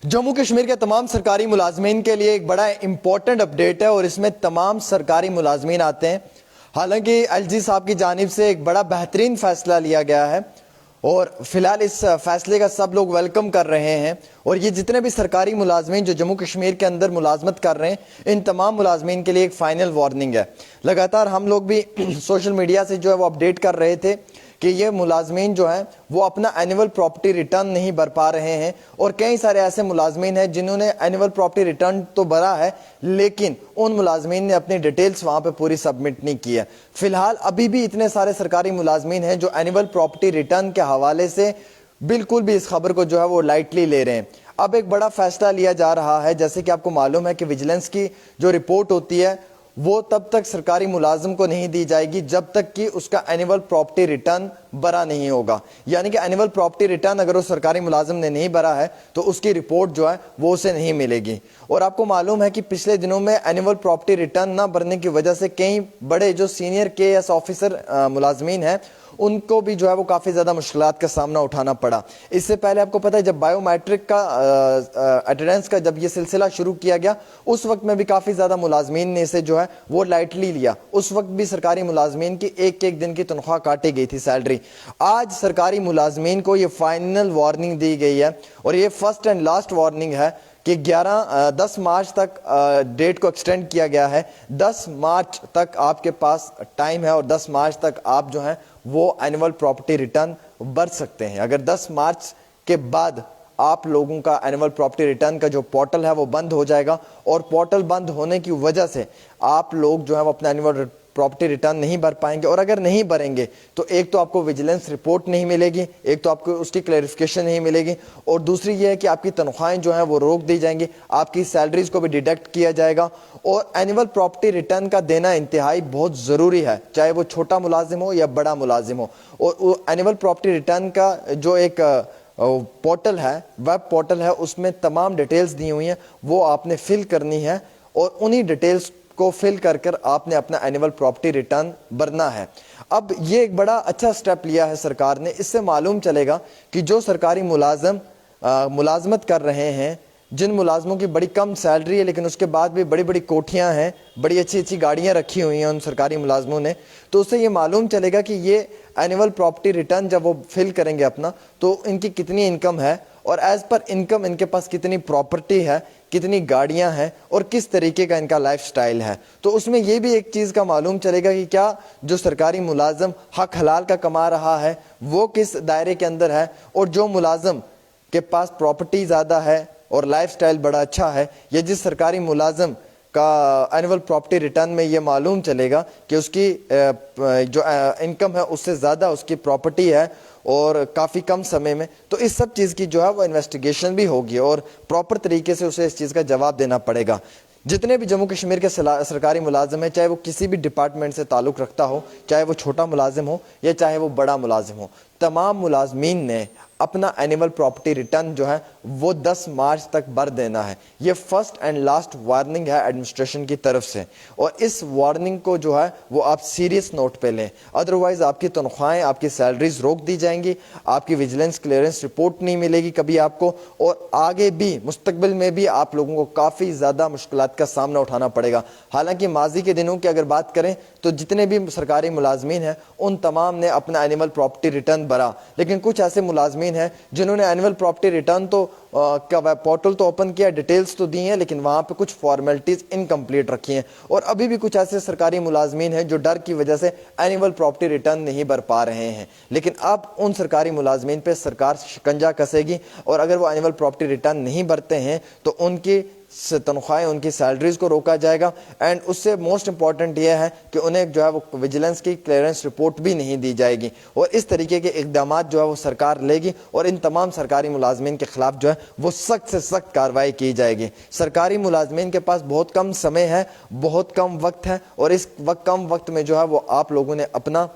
जम्मू कश्मीर के तमाम सरकारी मुलाजमीन के लिए एक बड़ा इंपॉर्टेंट अपडेट है और इसमें तमाम सरकारी मुलाजमीन आते हैं। हालांकि एलजी साहब की जानिब से एक बड़ा बेहतरीन फैसला लिया गया है और फिलहाल इस फैसले का सब लोग वेलकम कर रहे हैं। और ये जितने भी सरकारी मुलाजमीन जो जम्मू कश्मीर के अंदर मुलाजमत कर रहे हैं, इन तमाम मुलाजमीन के लिए एक फ़ाइनल वार्निंग है। लगातार हम लोग भी सोशल मीडिया से जो है वो अपडेट कर रहे थे कि ये मुलाजमीन जो हैं वो अपना एनुअल प्रॉपर्टी रिटर्न नहीं भर पा रहे हैं। और कई सारे ऐसे मुलाजमीन हैं जिन्होंने एनुअल प्रॉपर्टी रिटर्न तो भरा है, लेकिन उन मुलाजमीन ने अपनी डिटेल्स वहाँ पे पूरी सबमिट नहीं की है। फिलहाल अभी भी इतने सारे सरकारी मुलाजमीन हैं जो एनुअल प्रॉपर्टी रिटर्न के हवाले से बिल्कुल भी इस खबर को जो है वो लाइटली ले रहे हैं। अब एक बड़ा फैसला लिया जा रहा है। जैसे कि आपको मालूम है कि विजिलेंस की जो रिपोर्ट होती है वो तब तक सरकारी मुलाजिम को नहीं दी जाएगी जब तक कि उसका एनुअल प्रॉपर्टी रिटर्न भरा नहीं होगा। यानी कि एनुअल प्रॉपर्टी रिटर्न अगर वो सरकारी मुलाजिम ने नहीं भरा है तो उसकी रिपोर्ट जो है वो उसे नहीं मिलेगी। और आपको मालूम है कि पिछले दिनों में एनुअल प्रॉपर्टी रिटर्न ना भरने की वजह से कई बड़े जो सीनियर KS ऑफिसर मुलाजमीन हैं उनको भी जो है वो काफ़ी ज़्यादा मुश्किलात का सामना उठाना पड़ा। इससे पहले आपको पता है जब बायोमेट्रिक का अटेंडेंस का जब ये सिलसिला शुरू किया गया उस वक्त में भी काफ़ी ज़्यादा मुलाजमीन ने इसे जो है वो लाइटली लिया। उस वक्त भी सरकारी मुलाजमीन की एक एक दिन की तनख्वाह काटी गई थी, सैलरी। आज सरकारी मुलाजमीन को ये फाइनल वार्निंग दी गई है और ये फर्स्ट एंड लास्ट वार्निंग है कि 10 मार्च तक डेट को एक्सटेंड किया गया है। 10 मार्च तक आपके पास टाइम है और 10 मार्च तक आप जो है वो एनुअल प्रॉपर्टी रिटर्न भर सकते हैं। अगर 10 मार्च के बाद आप लोगों का एनुअल प्रॉपर्टी रिटर्न का जो पोर्टल है वो बंद हो जाएगा और पोर्टल बंद होने की वजह से आप लोग जो है वो अपना एनुअल प्रॉपर्टी रिटर्न नहीं भर पाएंगे। और अगर नहीं भरेंगे तो एक तो आपको विजिलेंस रिपोर्ट नहीं मिलेगी, एक तो आपको उसकी क्लैरिफिकेशन नहीं मिलेगी, और दूसरी ये है कि आपकी तनख्वाहें जो हैं वो रोक दी जाएंगी, आपकी सैलरीज को भी डिडक्ट किया जाएगा। और एनुअल प्रॉपर्टी रिटर्न का देना इंतहाई बहुत ज़रूरी है, चाहे वो छोटा मुलाजिम हो या बड़ा मुलाजिम हो। और एनुअल प्रॉपर्टी रिटर्न का जो एक पोर्टल है, वेब पोर्टल है, उसमें तमाम डिटेल्स दी हुई हैं, वो आपने फिल करनी है और उन्हीं डिटेल्स को फिल कर कर आपने अपना एनुअल प्रॉपर्टी रिटर्न भरना है। अब ये एक बड़ा अच्छा स्टेप लिया है सरकार ने। इससे मालूम चलेगा कि जो सरकारी मुलाजमत कर रहे हैं, जिन मुलाजमों की बड़ी कम सैलरी है लेकिन उसके बाद भी बड़ी बड़ी कोठियां हैं, बड़ी अच्छी अच्छी गाड़ियां रखी हुई हैं उन सरकारी मुलाजमों ने, तो उससे ये मालूम चलेगा कि ये एनुअल प्रॉपर्टी रिटर्न जब वो फिल करेंगे अपना तो इनकी कितनी इनकम है और एज पर इनकम इनके पास कितनी प्रॉपर्टी है, कितनी गाड़ियां हैं और किस तरीके का इनका लाइफस्टाइल है। तो उसमें यह भी एक चीज़ का मालूम चलेगा कि क्या जो सरकारी मुलाजम हक हलाल का कमा रहा है वो किस दायरे के अंदर है, और जो मुलाजम के पास प्रॉपर्टी ज़्यादा है और लाइफस्टाइल बड़ा अच्छा है, या जिस सरकारी मुलाजम का एनुअल प्रॉपर्टी रिटर्न में ये मालूम चलेगा कि उसकी जो इनकम है उससे ज़्यादा उसकी प्रॉपर्टी है और काफ़ी कम समय में, तो इस सब चीज़ की जो है वो इन्वेस्टिगेशन भी होगी और प्रॉपर तरीके से उसे इस चीज़ का जवाब देना पड़ेगा। जितने भी जम्मू कश्मीर के सरकारी मुलाजिम हैं, चाहे वो किसी भी डिपार्टमेंट से ताल्लुक़ रखता हो, चाहे वो छोटा मुलाजिम हो या चाहे वो बड़ा मुलाजिम हो, तमाम मुलाजमीन ने अपना एनुअल प्रॉपर्टी रिटर्न जो है वो 10 मार्च तक भर देना है। ये फर्स्ट एंड लास्ट वार्निंग है एडमिनिस्ट्रेशन की तरफ से, और इस वार्निंग को जो है वो आप सीरियस नोट पे लें, अदरवाइज आपकी तनख्वाहें, आपकी सैलरीज रोक दी जाएंगी, आपकी विजिलेंस क्लियरेंस रिपोर्ट नहीं मिलेगी कभी आपको, और आगे भी मुस्तकबिल में भी आप लोगों को काफ़ी ज़्यादा मुश्किलात का सामना उठाना पड़ेगा। हालांकि माजी के दिनों की अगर बात करें तो जितने भी सरकारी मुलाजमीन हैं उन तमाम ने अपना एनुअल प्रॉपर्टी रिटर्न भरा, लेकिन कुछ ऐसे मुलाजमीन हैं जिन्होंने एनुअल प्रॉपर्टी रिटर्न तो का पोर्टल तो ओपन किया, डिटेल्स तो दी हैं, लेकिन वहाँ पे कुछ फॉर्मेलिटीज़ इनकम्प्लीट रखी हैं। और अभी भी कुछ ऐसे सरकारी मुलाजमीन हैं जो डर की वजह से एनुअल प्रॉपर्टी रिटर्न नहीं भर पा रहे हैं। लेकिन अब उन सरकारी मुलाजमीन पे सरकार शिकंजा कसेगी और अगर वो एनुअल प्रॉपर्टी रिटर्न नहीं भरते हैं तो उनकी तनख्वाहें, उनकी सैलरीज को रोका जाएगा। एंड उससे मोस्ट इंपॉर्टेंट यह है कि उन्हें जो है वो विजिलेंस की क्लियरेंस रिपोर्ट भी नहीं दी जाएगी। और इस तरीके के इकदाम जो है वो सरकार लेगी और इन तमाम सरकारी मुलाजमीन के खिलाफ जो है वो सख्त से सख्त कार्रवाई की जाएगी। सरकारी मुलाजमीन के पास बहुत कम समय है, बहुत कम वक्त है, और इस कम वक्त में जो है वो आप लोगों ने अपना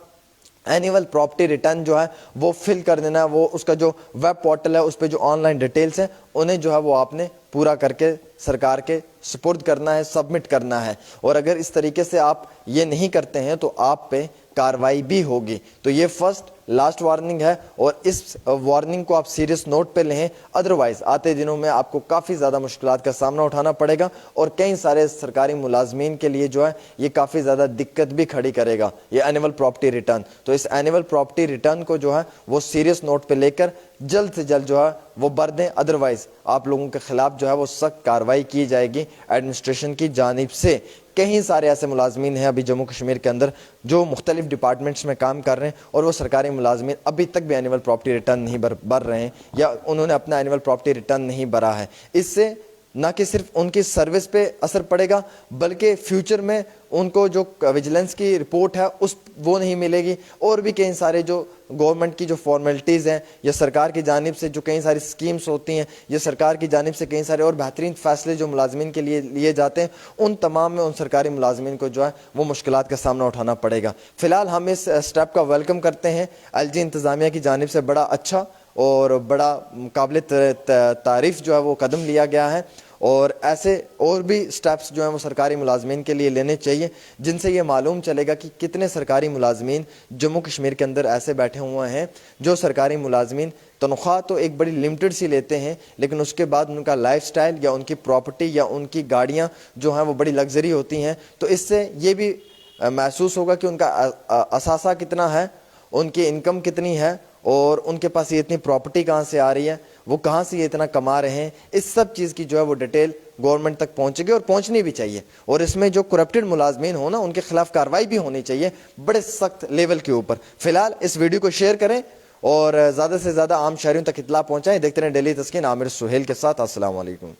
एनुअल प्रॉपर्टी रिटर्न जो है वो फिल कर देना है। वो उसका जो वेब पोर्टल है उस पर जो ऑनलाइन डिटेल्स हैं उन्हें जो है वो आपने पूरा करके सरकार के सुपुर्द करना है, सबमिट करना है। और अगर इस तरीके से आप ये नहीं करते हैं तो आप पे कार्रवाई भी होगी। तो ये फर्स्ट लास्ट वार्निंग है और इस वार्निंग को आप सीरियस नोट पे लें, अदरवाइज आते दिनों में आपको काफ़ी ज़्यादा मुश्किलात का सामना उठाना पड़ेगा और कई सारे सरकारी मुलाजमीन के लिए जो है ये काफ़ी ज़्यादा दिक्कत भी खड़ी करेगा ये एनुअल प्रॉपर्टी रिटर्न। तो इस एनुअल प्रॉपर्टी रिटर्न को जो है वो सीरियस नोट पे लेकर जल्द से जल्द जो है वो भर दें, अदरवाइज आप लोगों के खिलाफ जो है वो सख्त कार्रवाई की जाएगी एडमिनिस्ट्रेशन की जानिब से। कई सारे ऐसे मुलाजमीन हैं अभी जम्मू कश्मीर के अंदर जो मुख्तलिफ डिपार्टमेंट्स में काम कर रहे हैं और वो सरकारी मुलाजमीन अभी तक भी एनुअल प्रॉपर्टी रिटर्न नहीं भर रहे हैं या उन्होंने अपना एनुअल प्रॉपर्टी रिटर्न नहीं भरा है। इससे न कि सिर्फ उनकी सर्विस पे असर पड़ेगा बल्कि फ्यूचर में उनको जो विजिलेंस की रिपोर्ट है वो नहीं मिलेगी और भी कई सारे जो गवर्नमेंट की जो फॉर्मेलिटीज़ हैं या सरकार की जानिब से जो कई सारी स्कीम्स होती हैं या सरकार की जानिब से कई सारे और बेहतरीन फैसले जो मुलाजमीन के लिए लिए जाते हैं उन तमाम में उन सरकारी मुलाजमीन को जो है वो मुश्किलात का सामना उठाना पड़ेगा। फ़िलहाल हम इस स्टेप का वेलकम करते हैं। LG इंतज़ामिया की जानिब से बड़ा अच्छा और बड़ा काबिल तारीफ़ जो है वो कदम लिया गया है और ऐसे और भी स्टेप्स जो हैं वो सरकारी मुलाजमीन के लिए लेने चाहिए जिनसे ये मालूम चलेगा कि कितने सरकारी मुलाजमीन जम्मू कश्मीर के अंदर ऐसे बैठे हुए हैं जो सरकारी मुलाजमीन तनख्वाह तो एक बड़ी लिमिटेड सी लेते हैं लेकिन उसके बाद उनका लाइफस्टाइल या उनकी प्रॉपर्टी या उनकी गाड़ियाँ जो हैं वो बड़ी लग्जरी होती हैं। तो इससे ये भी महसूस होगा कि उनका असासा कितना है, उनकी इनकम कितनी है और उनके पास ये इतनी प्रॉपर्टी कहाँ से आ रही है, वो कहाँ से ये इतना कमा रहे हैं। इस सब चीज़ की जो है वो डिटेल गवर्नमेंट तक पहुँचेगी और पहुँचनी भी चाहिए और इसमें जो करप्टेड मुलाजमीन हो ना उनके खिलाफ कार्रवाई भी होनी चाहिए बड़े सख्त लेवल के ऊपर। फिलहाल इस वीडियो को शेयर करें और ज़्यादा से ज़्यादा आम शहरियों तक इत्तला पहुँचाएँ। देखते रहें डेली तस्कीन, आमिर सुहेल के साथ। अस्सलाम वालेकुम।